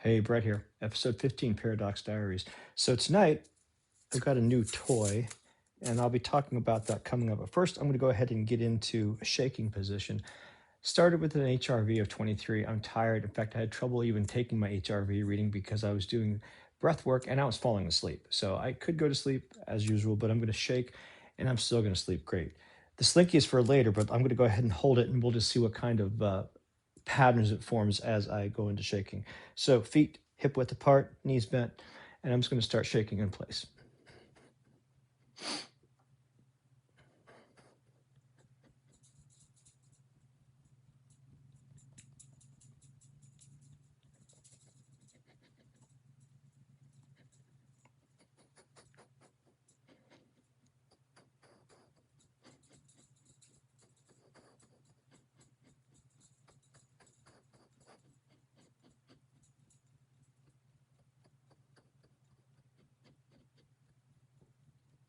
Hey, Brett here, episode 15, Paradox Diaries. So tonight, I've got a new toy, and I'll be talking about that coming up. But first, I'm going to go ahead and get into a shaking position. Started with an HRV of 23. I'm tired. In fact, I had trouble even taking my HRV reading because I was doing breath work and I was falling asleep. So I could go to sleep as usual, but I'm going to shake, and I'm still going to sleep great. The Slinky is for later, but I'm going to go ahead and hold it, and we'll just see what kind of patterns it forms as I go into shaking. So feet hip width apart, knees bent, and I'm just going to start shaking in place.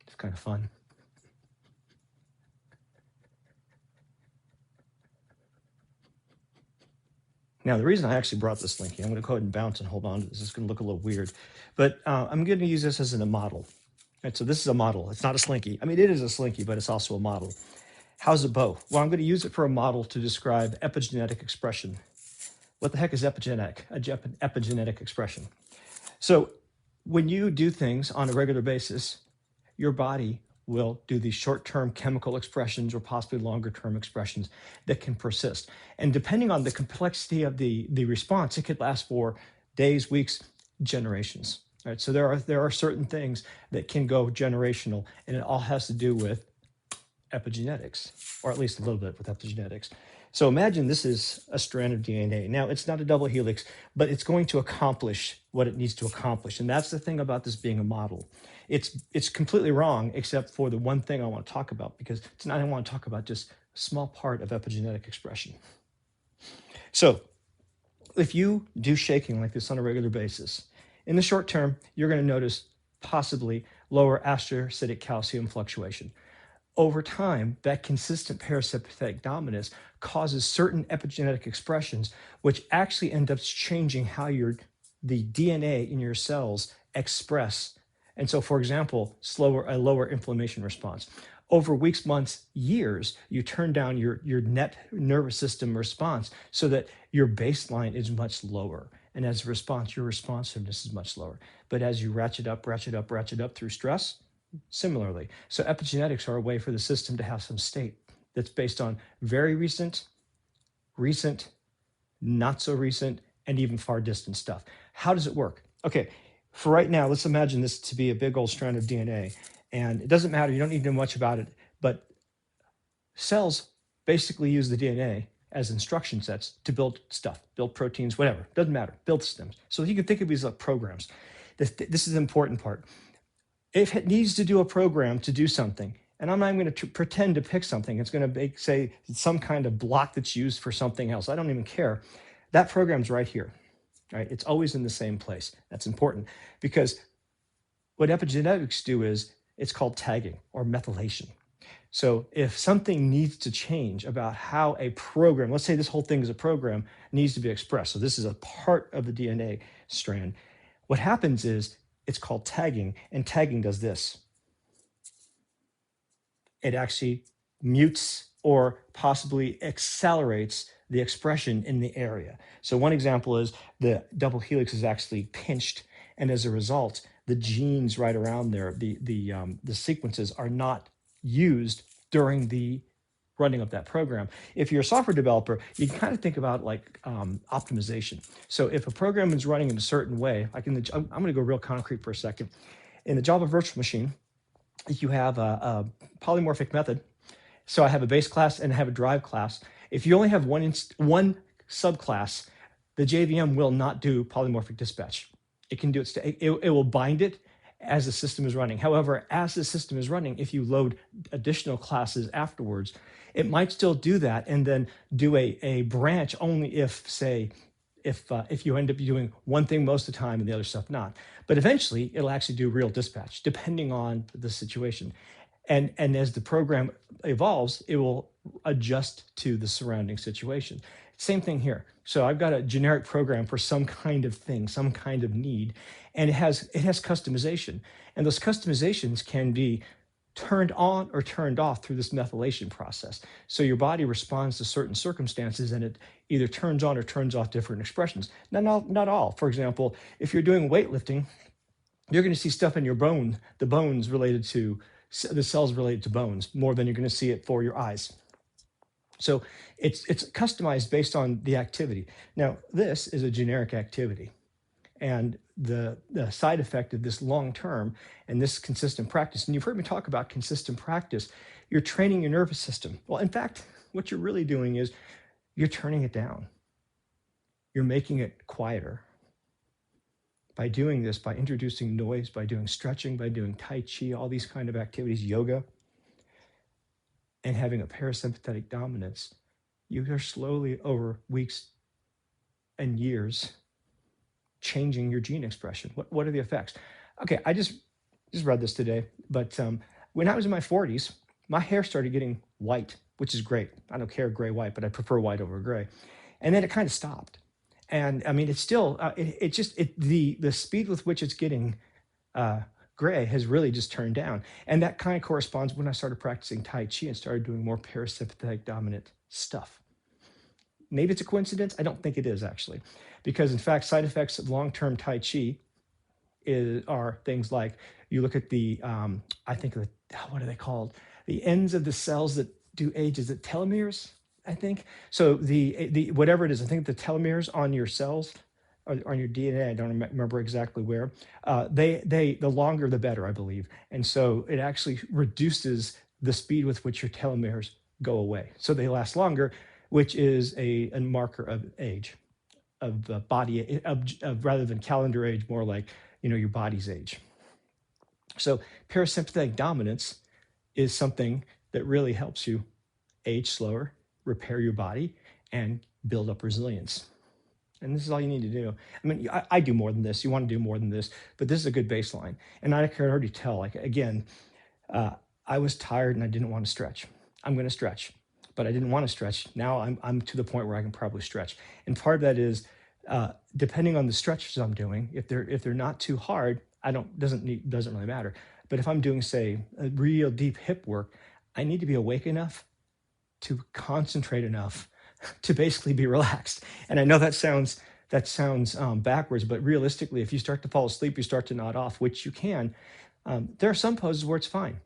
It's kind of fun. Now, the reason I actually brought this Slinky, I'm going to go ahead and bounce and hold on to this. It's going to look a little weird, but I'm going to use this as a model. Right, so this is a model. It's not a Slinky. I mean, it is a Slinky, but it's also a model. How's it bow? Well, I'm going to use it for a model to describe epigenetic expression. What the heck is epigenetic? Epigenetic expression. So when you do things on a regular basis, your body will do these short-term chemical expressions or possibly longer-term expressions that can persist. And depending on the complexity of the response, it could last for days, weeks, generations. Right? So there are certain things that can go generational, and it all has to do with epigenetics, or at least a little bit with epigenetics. So imagine this is a strand of DNA. Now, it's not a double helix, but it's going to accomplish what it needs to accomplish. And that's the thing about this being a model. It's completely wrong, except for the one thing I want to talk about, because tonight I want to talk about just a small part of epigenetic expression. So if you do shaking like this on a regular basis, in the short term, you're going to notice possibly lower astrocytic calcium fluctuation. Over time, that consistent parasympathetic dominance causes certain epigenetic expressions, which actually end up changing how the DNA in your cells express. And so, for example, a lower inflammation response. Over weeks, months, years, you turn down your net nervous system response so that your baseline is much lower. And as a response, your responsiveness is much lower. But as you ratchet up through stress, similarly. So epigenetics are a way for the system to have some state that's based on very recent, not so recent, and even far distant stuff. How does it work? Okay, for right now, let's imagine this to be a big old strand of DNA. And it doesn't matter, you don't need to know much about it, but cells basically use the DNA as instruction sets to build stuff, build proteins, whatever, doesn't matter, build systems. So you can think of these like programs. This is the important part. If it needs to do a program to do something, and I'm not even going to pretend to pick something, it's going to make, say, some kind of block that's used for something else. I don't even care. That program's right here, right? It's always in the same place. That's important because what epigenetics do is it's called tagging or methylation. So if something needs to change about how a program, let's say this whole thing is a program, needs to be expressed. So this is a part of the DNA strand. What happens is it's called tagging, and tagging does this. It actually mutes or possibly accelerates the expression in the area. So one example is the double helix is actually pinched, and as a result, the genes right around there, the sequences are not used during the running of that program. If you're a software developer, you can kind of think about like optimization. So if a program is running in a certain way, I'm going to go real concrete for a second. In the Java virtual machine, you have a polymorphic method. So I have a base class and I have a drive class. If you only have one subclass, the JVM will not do polymorphic dispatch. It can do it will bind it as the system is running. However, as the system is running, if you load additional classes afterwards, it might still do that and then do a branch only if, say, if you end up doing one thing most of the time and the other stuff not. But eventually, it'll actually do real dispatch, depending on the situation. And as the program evolves, it will adjust to the surrounding situation. Same thing here. So I've got a generic program for some kind of thing, some kind of need, and it has customization. And those customizations can be turned on or turned off through this methylation process. So your body responds to certain circumstances and it either turns on or turns off different expressions. Not all. For example, if you're doing weightlifting, you're going to see stuff in your bone, the bones related to the cells related to bones, more than you're going to see it for your eyes. So it's customized based on the activity. Now, this is a generic activity. And the side effect of this long term and this consistent practice, and you've heard me talk about consistent practice, you're training your nervous system. Well, in fact, what you're really doing is you're turning it down. You're making it quieter. By doing this, by introducing noise, by doing stretching, by doing Tai Chi, all these kind of activities, yoga, and having a parasympathetic dominance, you are slowly over weeks and years changing your gene expression. What are the effects? Okay, I just read this today, but when I was in my 40s, my hair started getting white, which is great. I don't care gray, white, but I prefer white over gray. And then it kind of stopped. And I mean, it's still, the speed with which it's getting gray has really just turned down. And that kind of corresponds when I started practicing Tai Chi and started doing more parasympathetic dominant stuff. Maybe it's a coincidence. I don't think it is, actually, because in fact, side effects of long-term Tai Chi are things like, you look at the, what are they called? The ends of the cells that do age, is it telomeres, I think? So the whatever it is, I think the telomeres on your cells, or on your DNA, I don't remember exactly where, the longer the better, I believe. And so it actually reduces the speed with which your telomeres go away. So they last longer, which is a marker of age, of body, rather than calendar age, more like, your body's age. So parasympathetic dominance is something that really helps you age slower, repair your body, and build up resilience. And this is all you need to do. I mean, I do more than this. You want to do more than this, but this is a good baseline. And I can already tell, like, again, I was tired and I didn't want to stretch. I'm going to stretch, but I didn't want to stretch. Now I'm to the point where I can probably stretch. And part of that is, depending on the stretches I'm doing, if they're not too hard, doesn't really matter. But if I'm doing, say, a real deep hip work, I need to be awake enough to concentrate enough to basically be relaxed. And I know that sounds backwards, but realistically, if you start to fall asleep, you start to nod off, which you can. There are some poses where it's fine.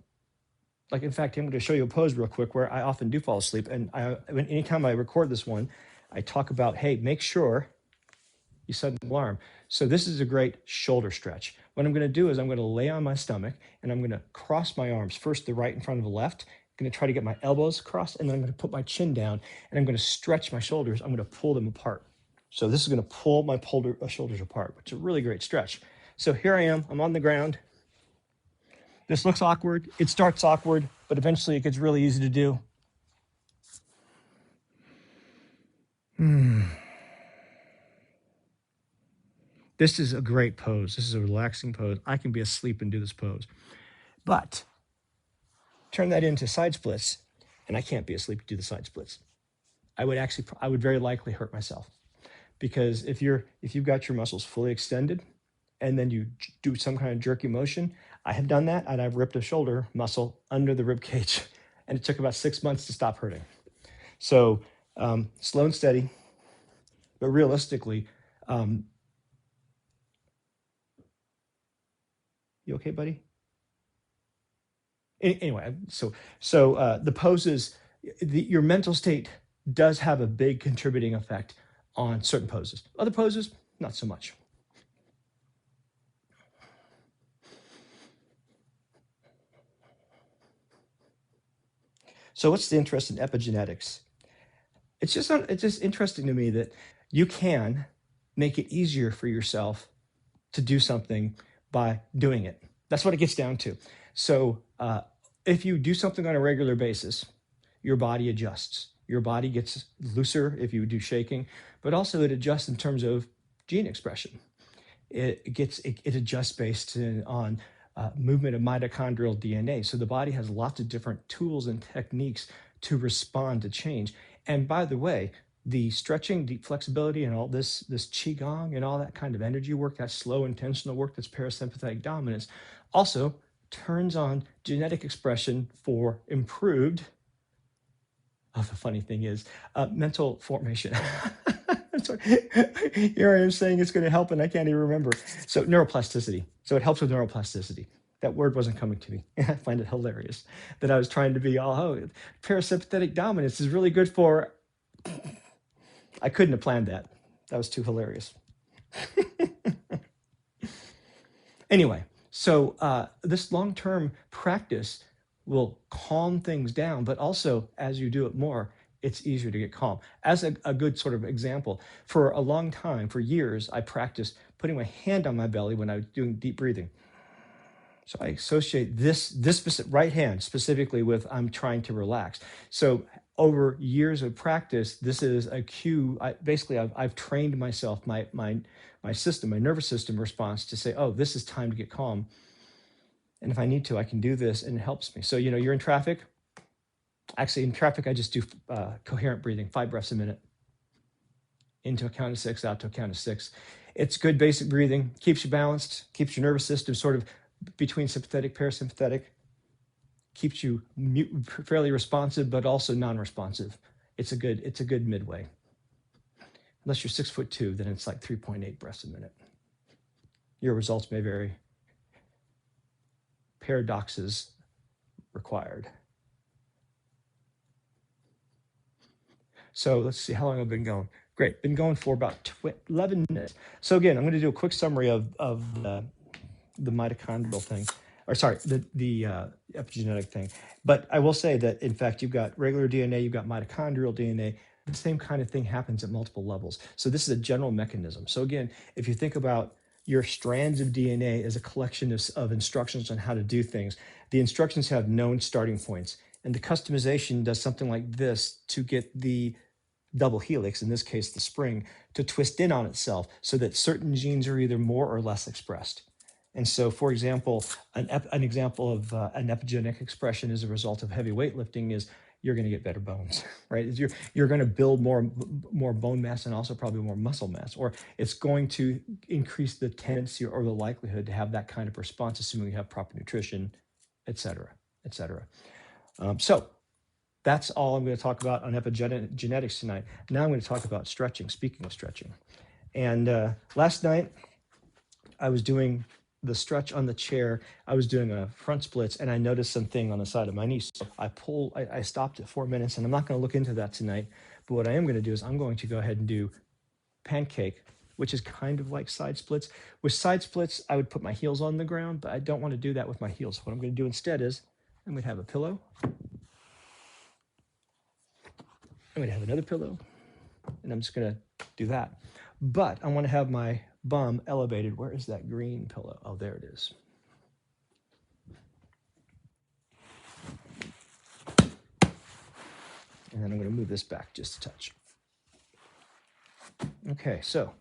Like, in fact, I'm going to show you a pose real quick where I often do fall asleep. And anytime I record this one, I talk about, hey, make sure you set an alarm. So this is a great shoulder stretch. What I'm going to do is I'm going to lay on my stomach and I'm going to cross my arms, first the right in front of the left. I'm going to try to get my elbows crossed, and then I'm going to put my chin down and I'm going to stretch my shoulders. I'm going to pull them apart. So this is going to pull my shoulders apart, which is a really great stretch. So here I am, I'm on the ground. This looks awkward. It starts awkward, but eventually it gets really easy to do. This is a great pose. This is a relaxing pose. I can be asleep and do this pose. But turn that into side splits, and I can't be asleep to do the side splits. I would very likely hurt myself, because if you've got your muscles fully extended and then you do some kind of jerky motion, I have done that, and I've ripped a shoulder muscle under the rib cage, and it took about 6 months to stop hurting. So slow and steady, but realistically, you okay, buddy? Anyway, so the poses, your mental state does have a big contributing effect on certain poses. Other poses, not so much. So what's the interest in epigenetics? It's just interesting to me that you can make it easier for yourself to do something by doing it. That's what it gets down to. So if you do something on a regular basis, your body adjusts. Your body gets looser if you do shaking, but also it adjusts in terms of gene expression. It adjusts based on movement of mitochondrial DNA. So the body has lots of different tools and techniques to respond to change. And by the way, the stretching, deep flexibility, and all this Qigong and all that kind of energy work, that slow, intentional work that's parasympathetic dominance, also turns on genetic expression for improved, oh, the funny thing is, mental formation. So here I am saying it's going to help, and I can't even remember. So neuroplasticity. So it helps with neuroplasticity. That word wasn't coming to me. I find it hilarious that I was trying to be all, oh, parasympathetic dominance is really good for. I couldn't have planned that. That was too hilarious. Anyway, so this long-term practice will calm things down, but also as you do it more, it's easier to get calm. As a good sort of example, for a long time, for years, I practiced putting my hand on my belly when I was doing deep breathing. So I associate this right hand specifically with I'm trying to relax. So over years of practice, this is a cue. I've trained myself, my system, my nervous system response to say, oh, this is time to get calm. And if I need to, I can do this, and it helps me. So, you're in traffic. Actually, in traffic, I just do coherent breathing, 5 breaths a minute. Into a count of 6, out to a count of 6. It's good basic breathing, keeps you balanced, keeps your nervous system sort of between sympathetic, parasympathetic, keeps you fairly responsive, but also non-responsive. It's a good midway. Unless you're 6'2", then it's like 3.8 breaths a minute. Your results may vary. Paradoxes required. So let's see how long I've been going. Great, been going for about 11 minutes. So again, I'm going to do a quick summary of the mitochondrial thing, or sorry, the epigenetic thing. But I will say that, in fact, you've got regular DNA, you've got mitochondrial DNA. The same kind of thing happens at multiple levels. So this is a general mechanism. So again, if you think about your strands of DNA as a collection of instructions on how to do things, the instructions have known starting points. And the customization does something like this to get the double helix, in this case, the spring, to twist in on itself so that certain genes are either more or less expressed. And so, for example, an example of an epigenetic expression as a result of heavy weightlifting is you're going to get better bones, right? You're going to build more bone mass and also probably more muscle mass, or it's going to increase the tendency or the likelihood to have that kind of response, assuming you have proper nutrition, et cetera, et cetera. So that's all I'm going to talk about on epigenetics tonight. Now I'm going to talk about stretching, speaking of stretching. And last night, I was doing the stretch on the chair. I was doing a front splits, and I noticed something on the side of my knee. So I stopped at 4 minutes, and I'm not going to look into that tonight. But what I am going to do is I'm going to go ahead and do pancake, which is kind of like side splits. With side splits, I would put my heels on the ground, but I don't want to do that with my heels. What I'm going to do instead is I'm going to have a pillow. I'm going to have another pillow, and I'm just going to do that. But I want to have my bum elevated. Where is that green pillow? Oh, there it is. And then I'm going to move this back just a touch. Okay, so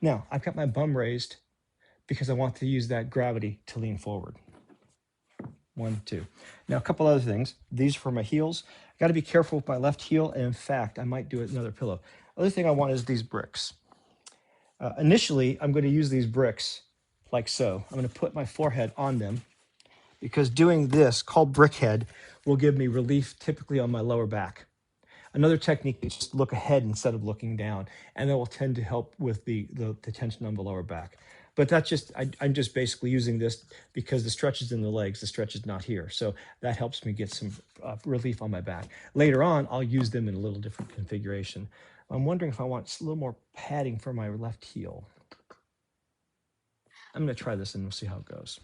now I've got my bum raised because I want to use that gravity to lean forward. 1, 2. Now, a couple other things. These are for my heels. I got to be careful with my left heel, and in fact, I might do another pillow. Other thing I want is these bricks. Initially, I'm going to use these bricks like so. I'm going to put my forehead on them because doing this, called brickhead, will give me relief typically on my lower back. Another technique is just look ahead instead of looking down, and that will tend to help with the tension on the lower back. But that's just, I'm just basically using this because the stretch is in the legs, the stretch is not here. So that helps me get some relief on my back. Later on, I'll use them in a little different configuration. I'm wondering if I want a little more padding for my left heel. I'm going to try this and we'll see how it goes.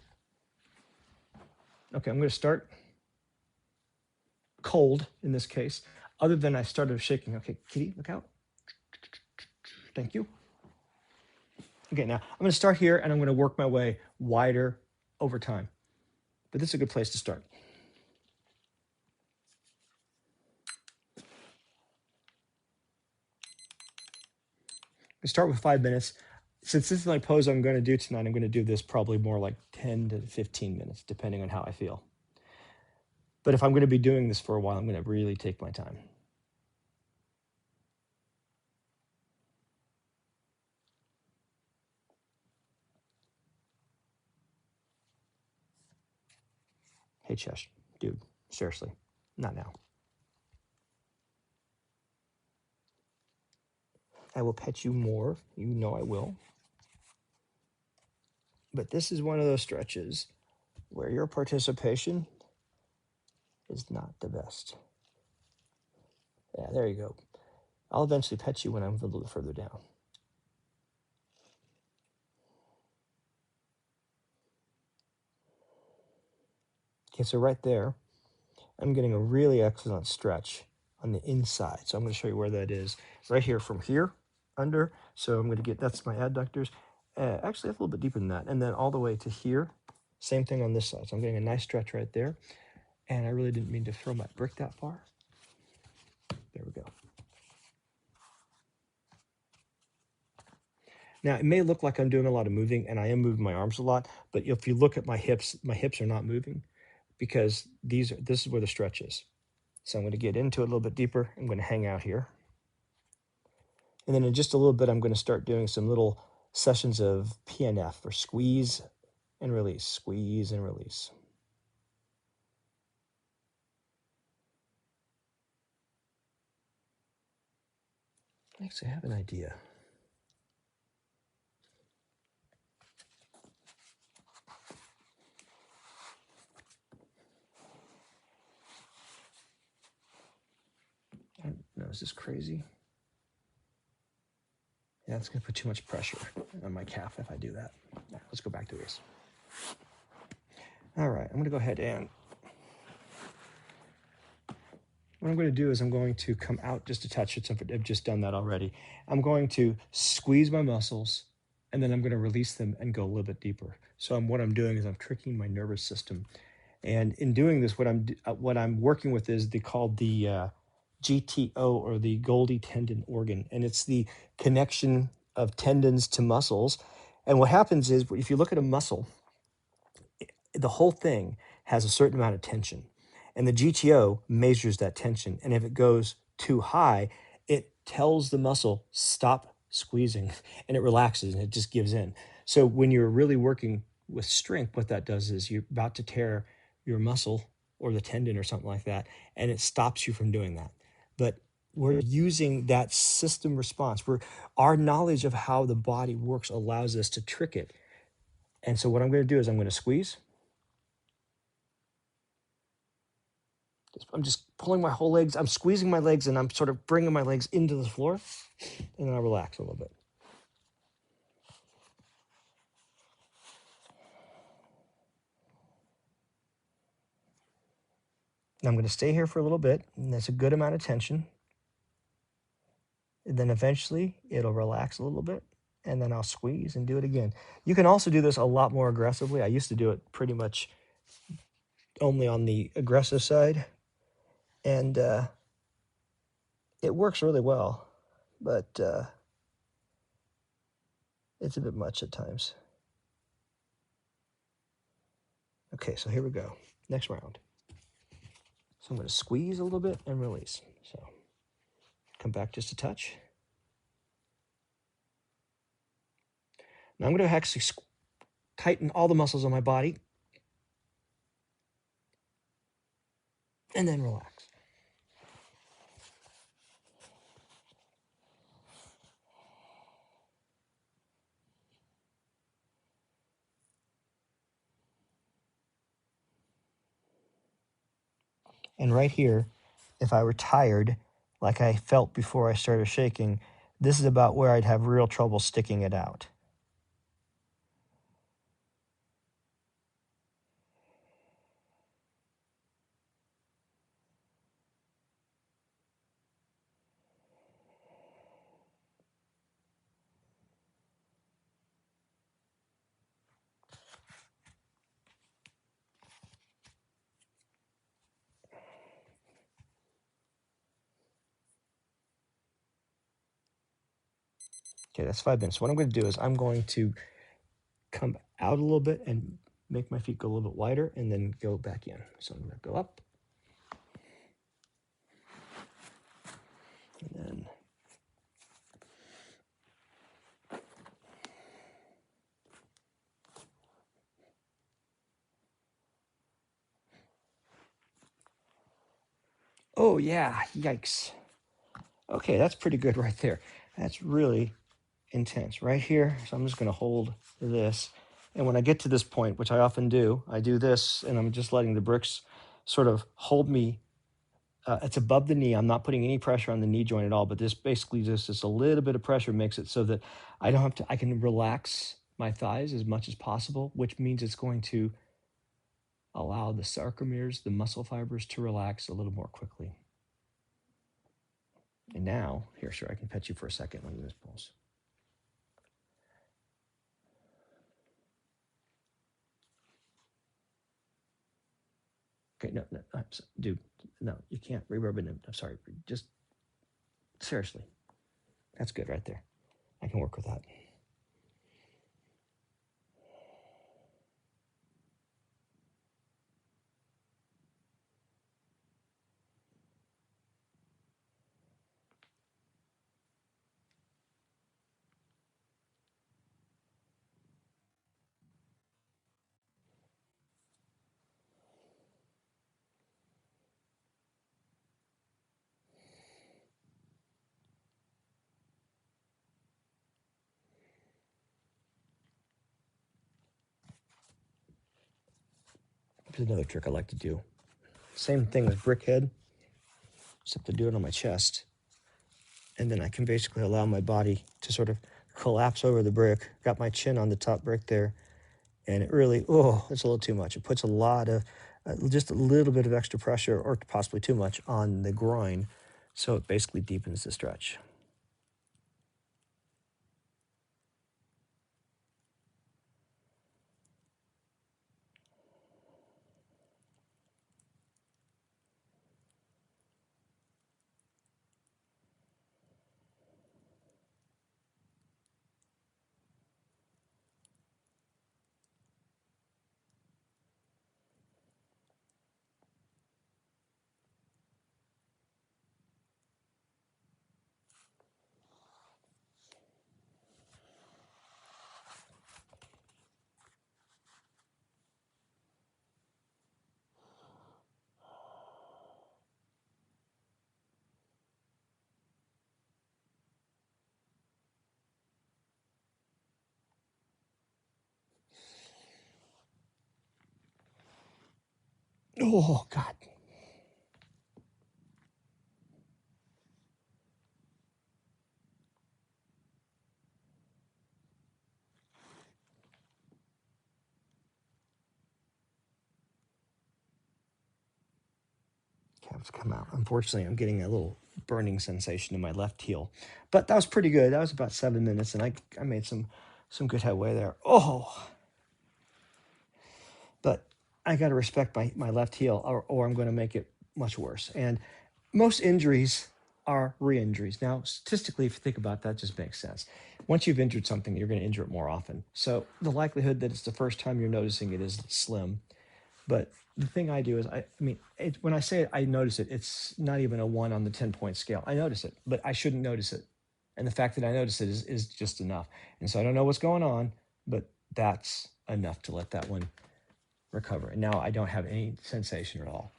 Okay, I'm going to start cold in this case, other than I started shaking. Okay, kitty, look out. Thank you. Okay, now I'm going to start here and I'm going to work my way wider over time. But this is a good place to start. I start with 5 minutes. Since this is my pose I'm going to do tonight, I'm going to do this probably more like 10 to 15 minutes, depending on how I feel. But if I'm going to be doing this for a while, I'm going to really take my time. Hey, chest, dude, seriously, not now. I will pet you more. You know I will. But this is one of those stretches where your participation is not the best. Yeah, there you go. I'll eventually pet you when I'm a little further down. Okay, so right there, I'm getting a really excellent stretch on the inside. So I'm going to show you where that is. Right here from here, under. So I'm going to get, that's my adductors. Actually, a little bit deeper than that. And then all the way to here. Same thing on this side. So I'm getting a nice stretch right there. And I really didn't mean to throw my brick that far. There we go. Now, it may look like I'm doing a lot of moving, and I am moving my arms a lot, but if you look at my hips are not moving because this is where the stretch is. So I'm going to get into it a little bit deeper. I'm going to hang out here. And then in just a little bit, I'm going to start doing some little sessions of PNF, or squeeze and release, squeeze and release. Actually, I have an idea. I don't know, is this crazy? Yeah, it's going to put too much pressure on my calf if I do that. Right, let's go back to this. All right, I'm going to go ahead and what I'm going to do is I'm going to come out just a touch. I've just done that already. I'm going to squeeze my muscles, and then I'm going to release them and go a little bit deeper. So what I'm doing is I'm tricking my nervous system. And in doing this, what I'm working with is called the GTO, or the Golgi tendon organ, and it's the connection of tendons to muscles. And what happens is, if you look at a muscle, the whole thing has a certain amount of tension, and the GTO measures that tension. And if it goes too high, it tells the muscle stop squeezing, and it relaxes and it just gives in. So when you're really working with strength, what that does is you're about to tear your muscle or the tendon or something like that, and it stops you from doing that. But we're using that system response. Our knowledge of how the body works allows us to trick it. And so what I'm going to do is I'm going to squeeze. I'm just pulling my whole legs. I'm squeezing my legs, and I'm sort of bringing my legs into the floor, and then I relax a little bit. And I'm going to stay here for a little bit, and that's a good amount of tension. And then eventually it'll relax a little bit, and then I'll squeeze and do it again. You can also do this a lot more aggressively. I used to do it pretty much only on the aggressive side, and it works really well, but it's a bit much at times. Okay, so here we go. Next round. So I'm going to squeeze a little bit and release. So come back just a touch. Now I'm going to actually tighten all the muscles on my body and then relax. And right here, if I were tired, like I felt before I started shaking, this is about where I'd have real trouble sticking it out. Okay, that's 5 minutes. What I'm going to do is I'm going to come out a little bit and make my feet go a little bit wider and then go back in. So I'm going to go up Oh yeah, yikes. Okay, that's pretty good right there. That's really intense right here. So I'm just going to hold this. And when I get to this point, which I often do, I do this and I'm just letting the bricks sort of hold me. It's above the knee. I'm not putting any pressure on the knee joint at all, but this basically just a little bit of pressure makes it so that I don't have to, I can relax my thighs as much as possible, which means it's going to allow the sarcomeres, the muscle fibers, to relax a little more quickly. And now, here, sure, I can pet you for a second when this pulls. Okay, no, dude, no, you can't re-rub it in. I'm sorry, just seriously. That's good right there. I can work with that. Here's another trick I like to do. Same thing with brick head, except to do it on my chest. And then I can basically allow my body to sort of collapse over the brick. Got my chin on the top brick there. And it really, oh, it's a little too much. It puts a lot of, just a little bit of extra pressure, or possibly too much, on the groin. So it basically deepens the stretch. Oh, God. Calves come out. Unfortunately, I'm getting a little burning sensation in my left heel. But that was pretty good. That was about 7 minutes, and I made some good headway there. Oh, but I got to respect my left heel, or I'm going to make it much worse. And most injuries are re-injuries. Now, statistically, if you think about that, just makes sense. Once you've injured something, you're going to injure it more often. So the likelihood that it's the first time you're noticing it is slim. But the thing I do is, when I say I notice it, it's not even a 1 on the 10-point scale. I notice it, but I shouldn't notice it. And the fact that I notice it is just enough. And so I don't know what's going on, but that's enough to let that one recover. And now I don't have any sensation at all.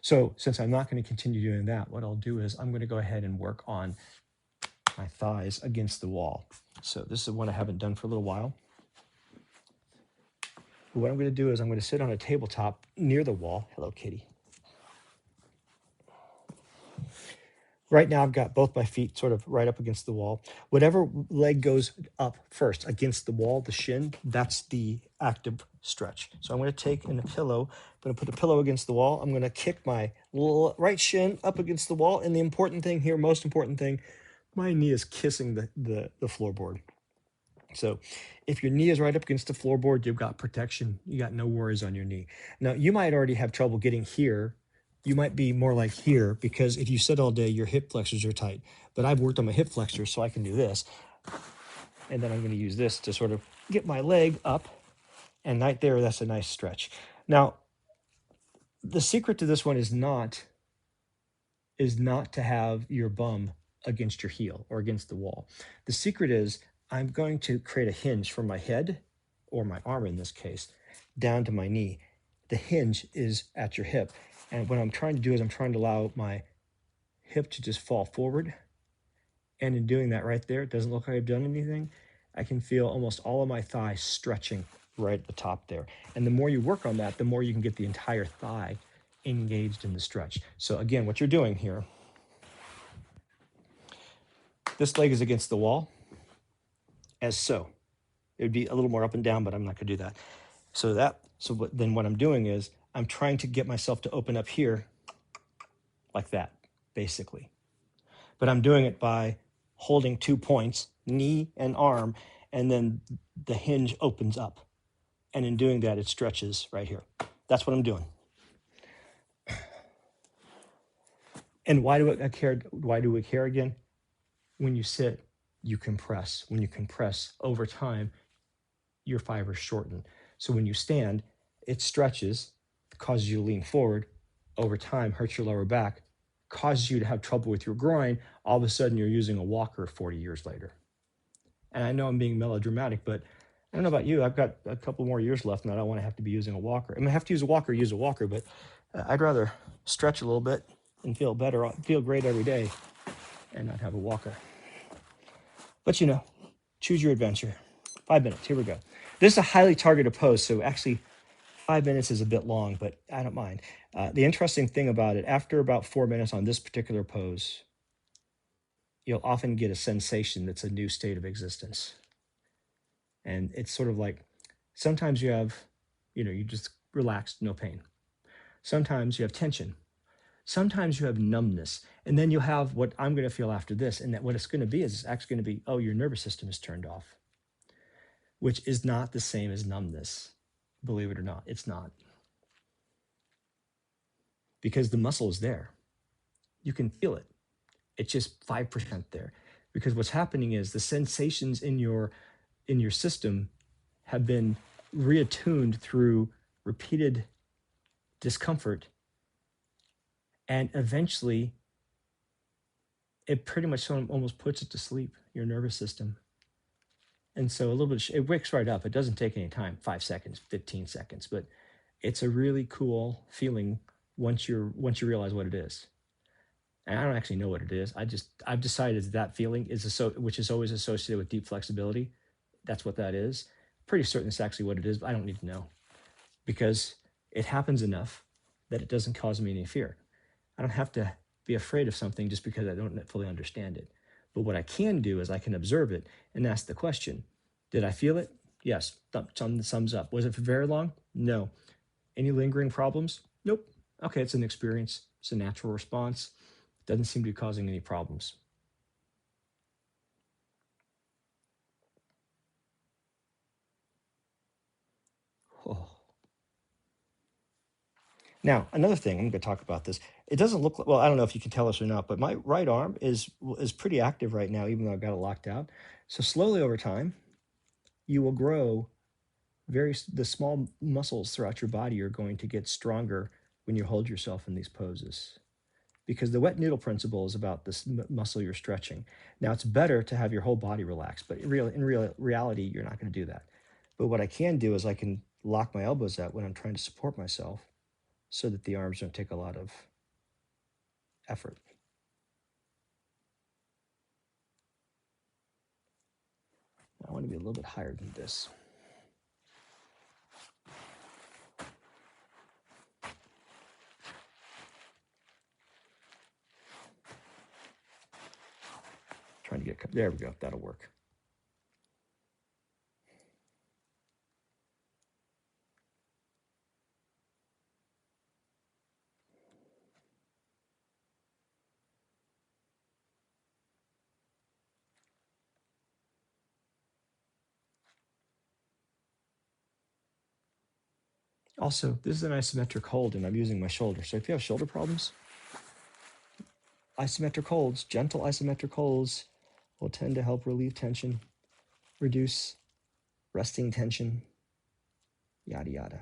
So since I'm not going to continue doing that, what I'll do is I'm going to go ahead and work on my thighs against the wall. So this is one I haven't done for a little while. What I'm going to do is I'm going to sit on a tabletop near the wall. Hello, kitty. Right now, I've got both my feet sort of right up against the wall. Whatever leg goes up first against the wall, the shin, that's the active stretch. So I'm going to take in a pillow. I'm going to put the pillow against the wall. I'm going to kick my right shin up against the wall. And the important thing here, most important thing, my knee is kissing the floorboard. So if your knee is right up against the floorboard, you've got protection. You got no worries on your knee. Now, you might already have trouble getting here. You might be more like here, because if you sit all day, your hip flexors are tight. But I've worked on my hip flexors, so I can do this. And then I'm going to use this to sort of get my leg up. And right there, that's a nice stretch. Now, the secret to this one is not to have your bum against your heel or against the wall. The secret is I'm going to create a hinge from my head, or my arm in this case, down to my knee. The hinge is at your hip. And what I'm trying to do is I'm trying to allow my hip to just fall forward. And in doing that right there, it doesn't look like I've done anything. I can feel almost all of my thigh stretching right at the top there. And the more you work on that, the more you can get the entire thigh engaged in the stretch. So again, what you're doing here, this leg is against the wall, as so. It would be a little more up and down, but I'm not gonna do that. Then what I'm doing is I'm trying to get myself to open up here like that, basically. But I'm doing it by holding 2 points, knee and arm, and then the hinge opens up. And in doing that, it stretches right here. That's what I'm doing. And why do I care? Why do we care again? When you sit, you compress. When you compress over time, your fibers shorten. So when you stand, it stretches, causes you to lean forward. Over time, hurts your lower back, causes you to have trouble with your groin. All of a sudden, you're using a walker 40 years later. And I know I'm being melodramatic, but I don't know about you. I've got a couple more years left, and I don't want to have to be using a walker. I mean, I have to use a walker, but I'd rather stretch a little bit and feel better, feel great every day, and not have a walker. But you know, choose your adventure. 5 minutes, here we go. This is a highly targeted pose, so actually 5 minutes is a bit long, but I don't mind. The interesting thing about it, after about 4 minutes on this particular pose, you'll often get a sensation that's a new state of existence. And it's sort of like, sometimes you have, you just relaxed, no pain. Sometimes you have tension. Sometimes you have numbness. And then you'll have what I'm going to feel after this. And that what it's going to be is it's actually going to be, oh, your nervous system is turned off, which is not the same as numbness. Believe it or not, it's not. Because the muscle is there. You can feel it. It's just 5% there. Because what's happening is the sensations in your system have been reattuned through repeated discomfort, and eventually it pretty much almost puts it to sleep, your nervous system. And so a little bit, it wakes right up. It doesn't take any time, 5 seconds, 15 seconds, but it's a really cool feeling once you realize what it is. And I don't actually know what it is. I've decided that feeling which is always associated with deep flexibility. That's what that is. Pretty certain it's actually what it is, but I don't need to know, because it happens enough that it doesn't cause me any fear. I don't have to be afraid of something just because I don't fully understand it. But what I can do is I can observe it and ask the question, did I feel it? Yes, thumbs up. Was it for very long? No. Any lingering problems? Nope. Okay, it's an experience. It's a natural response. Doesn't seem to be causing any problems. Oh. Now, another thing, I'm going to talk about this. It doesn't look like, well, I don't know if you can tell us or not, but my right arm is pretty active right now, even though I've got it locked out. So slowly over time, you will grow the small muscles throughout your body are going to get stronger when you hold yourself in these poses. Because the wet noodle principle is about this muscle you're stretching. Now, it's better to have your whole body relaxed, but in reality, you're not going to do that. But what I can do is I can lock my elbows out when I'm trying to support myself so that the arms don't take a lot of effort. I want to be a little bit higher than this. Trying to get, there we go, that'll work. Also, this is an isometric hold, and I'm using my shoulder. So if you have shoulder problems, isometric holds, gentle isometric holds will tend to help relieve tension, reduce resting tension, yada, yada.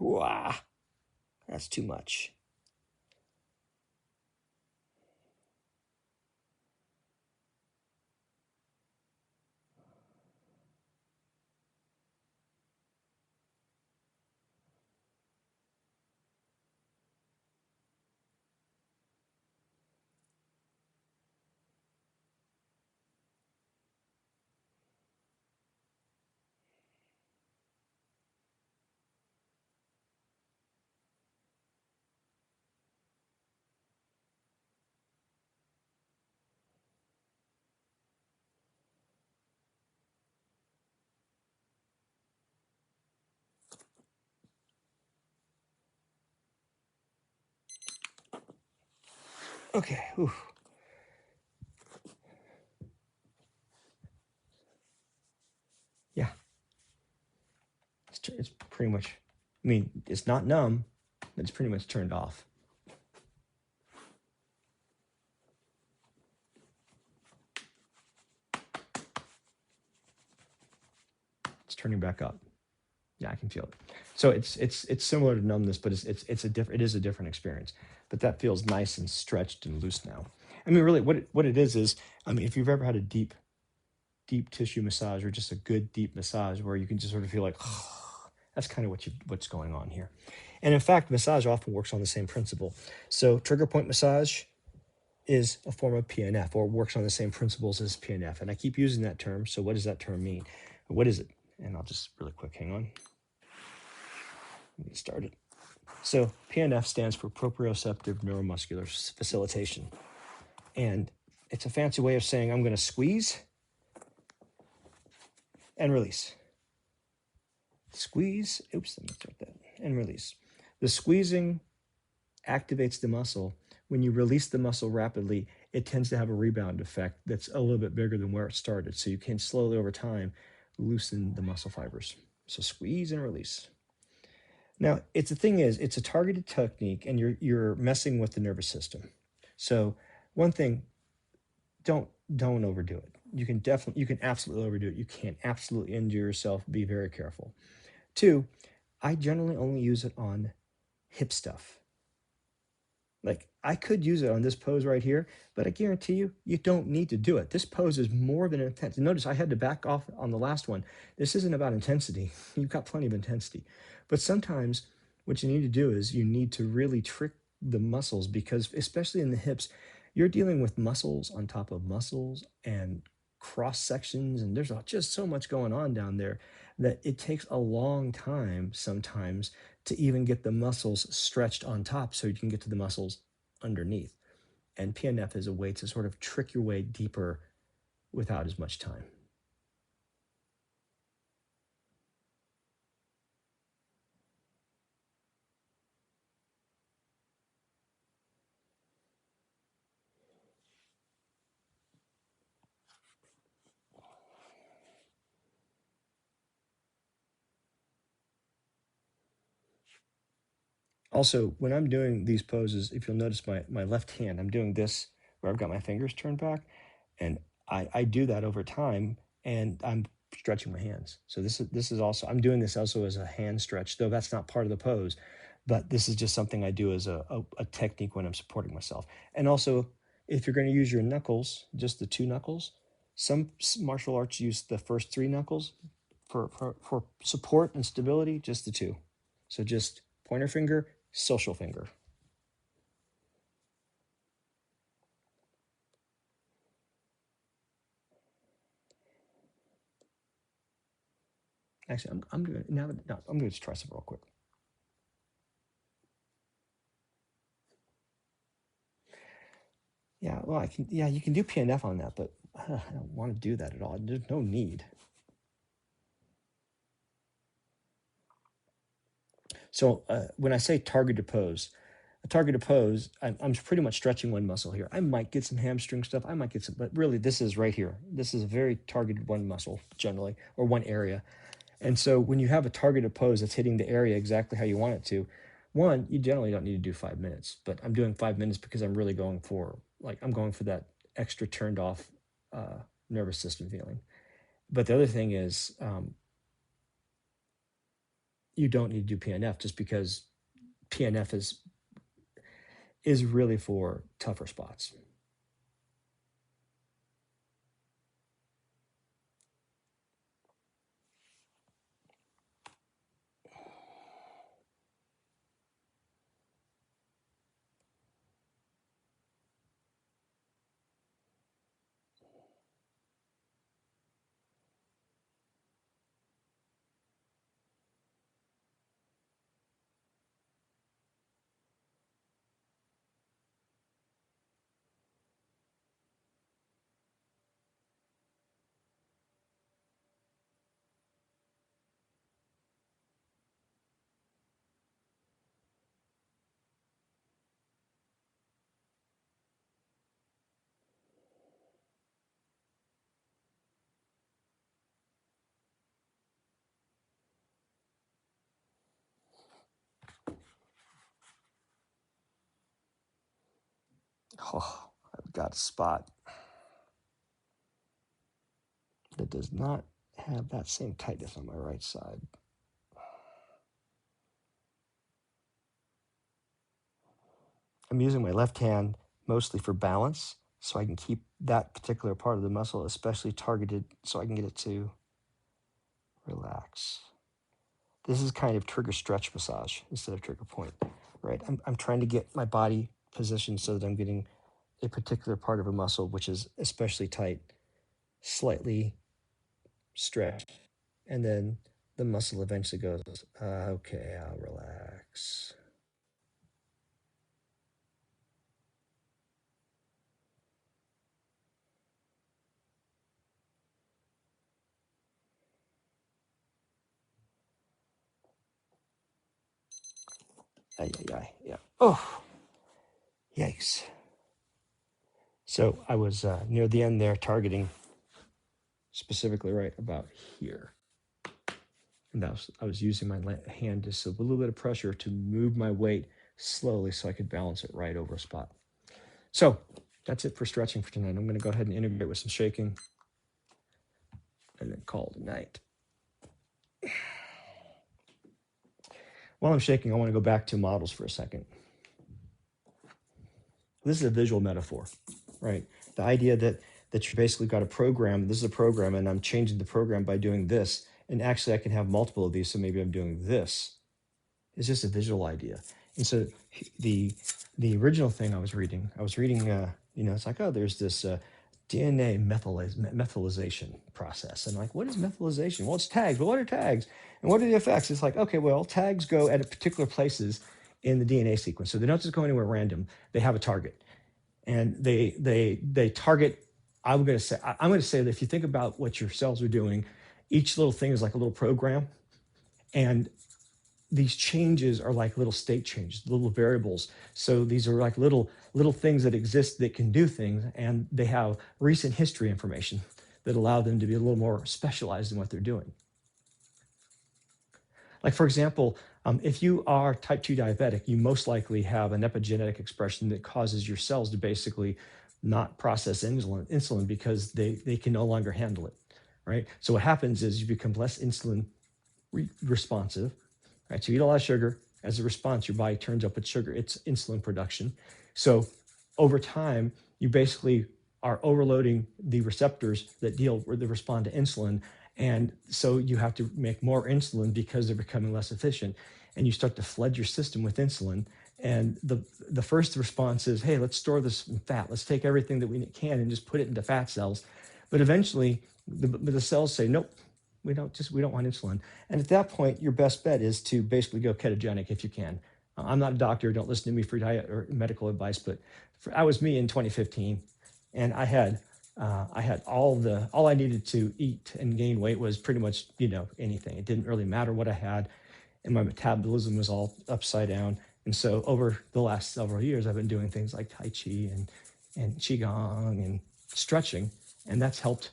Wow, that's too much. Okay. Whew. Yeah. It's pretty much, I mean, it's not numb, but it's pretty much turned off. It's turning back up. Yeah, I can feel it. So it's similar to numbness, but it is a different experience. But that feels nice and stretched and loose now. I mean, really, what it is, I mean, if you've ever had a deep tissue massage or just a good deep massage where you can just sort of feel like, that's kind of what's going on here. And in fact, massage often works on the same principle. So trigger point massage is a form of PNF, or works on the same principles as PNF. And I keep using that term. So what does that term mean? What is it? And I'll just really quick, hang on. Let me start it. So PNF stands for proprioceptive neuromuscular facilitation. And it's a fancy way of saying I'm going to squeeze and release. Squeeze, oops, let me start that, and release. The squeezing activates the muscle. When you release the muscle rapidly, it tends to have a rebound effect that's a little bit bigger than where it started. So you can slowly over time loosen the muscle fibers. So squeeze and release. Now, the thing is, it's a targeted technique, and you're messing with the nervous system. So one thing, don't overdo it. You can absolutely overdo it. You can absolutely injure yourself. Be very careful. 2, I generally only use it on hip stuff. Like, I could use it on this pose right here, but I guarantee you, you don't need to do it. This pose is more than intense. Notice I had to back off on the last one. This isn't about intensity. You've got plenty of intensity. But sometimes what you need to do is you need to really trick the muscles, because especially in the hips, you're dealing with muscles on top of muscles and cross sections, and there's just so much going on down there that it takes a long time sometimes to even get the muscles stretched on top so you can get to the muscles underneath. And PNF is a way to sort of trick your way deeper without as much time. Also, when I'm doing these poses, if you'll notice my left hand, I'm doing this where I've got my fingers turned back, and I do that over time, and I'm stretching my hands. So this is also, I'm doing this also as a hand stretch, though that's not part of the pose, but this is just something I do as a technique when I'm supporting myself. And also, if you're going to use your knuckles, just the 2 knuckles, some martial arts use the first 3 knuckles for support and stability, just the 2. So just pointer finger, social finger. Actually, I'm doing now. No, I'm going to try some real quick. Yeah, well, you can do PNF on that, but I don't want to do that at all. There's no need. So when I say targeted pose, a targeted pose, I'm pretty much stretching one muscle here. I might get some hamstring stuff. I might get some, but really this is right here. This is a very targeted one muscle generally, or one area. And so when you have a targeted pose that's hitting the area exactly how you want it to, one, you generally don't need to do 5 minutes, but I'm doing 5 minutes because I'm really going for, I'm going for that extra turned off nervous system feeling. But the other thing is, you don't need to do PNF, just because PNF is really for tougher spots. Oh, I've got a spot that does not have that same tightness on my right side. I'm using my left hand mostly for balance, so I can keep that particular part of the muscle especially targeted so I can get it to relax. This is kind of trigger stretch massage instead of trigger point, right? I'm trying to get my body positioned so that I'm getting a particular part of a muscle, which is especially tight, slightly stretched, and then the muscle eventually goes, okay, I'll relax. Yeah. Oh, yikes. So I was near the end there, targeting specifically right about here. And I was using my hand just a little bit of pressure to move my weight slowly so I could balance it right over a spot. So that's it for stretching for tonight. I'm going to go ahead and integrate with some shaking and then call it a night. While I'm shaking, I want to go back to models for a second. This is a visual metaphor, right? The idea that you basically got a program. This is a program, and I'm changing the program by doing this. And actually, I can have multiple of these. So maybe I'm doing this. It's just a visual idea. And so the original thing I was reading, it's like, oh, there's this DNA methylation process. And like, what is methylation? Well, it's tags. But what are tags? And what are the effects? It's like, okay, well, tags go at particular places in the DNA sequence. So they don't just go anywhere random. They have a target. And they target, I'm going to say that if you think about what your cells are doing, each little thing is like a little program. And these changes are like little state changes, little variables. So these are like little things that exist that can do things, and they have recent history information that allow them to be a little more specialized in what they're doing. Like, for example, if you are type 2 diabetic, you most likely have an epigenetic expression that causes your cells to basically not process insulin because they can no longer handle it, right? So what happens is you become less insulin responsive, right? So you eat a lot of sugar. As a response, your body turns up its sugar, its insulin production. So over time, you basically are overloading the receptors that respond to insulin. And so you have to make more insulin because they're becoming less efficient. And you start to flood your system with insulin. And the first response is, hey, let's store this in fat. Let's take everything that we can and just put it into fat cells. But eventually, the cells say, nope, we don't want insulin. And at that point, your best bet is to basically go ketogenic if you can. I'm not a doctor. Don't listen to me for diet or medical advice, but I was me in 2015, and I had all I needed to eat and gain weight was pretty much anything. It didn't really matter what I had, and my metabolism was all upside down. And so over the last several years, I've been doing things like Tai Chi and Qigong and stretching, and that's helped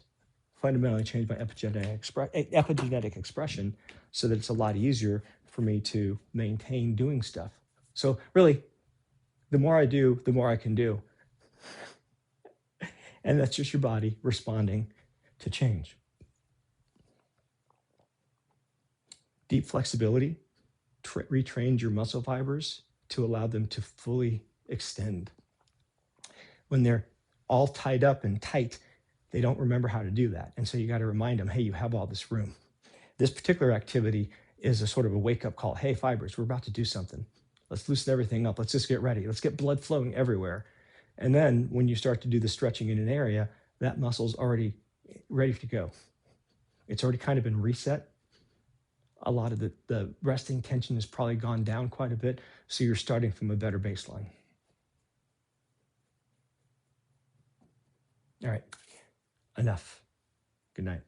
fundamentally change my epigenetic expression so that it's a lot easier for me to maintain doing stuff. So really, the more I do, the more I can do. And that's just your body responding to change. Deep flexibility retrained your muscle fibers to allow them to fully extend. When they're all tied up and tight, they don't remember how to do that. And so you got to remind them, hey, you have all this room. This particular activity is a sort of a wake-up call. Hey, fibers, we're about to do something. Let's loosen everything up. Let's just get ready. Let's get blood flowing everywhere. And then when you start to do the stretching in an area, that muscle's already ready to go. It's already kind of been reset. A lot of the resting tension has probably gone down quite a bit, so you're starting from a better baseline. All right, enough. Good night.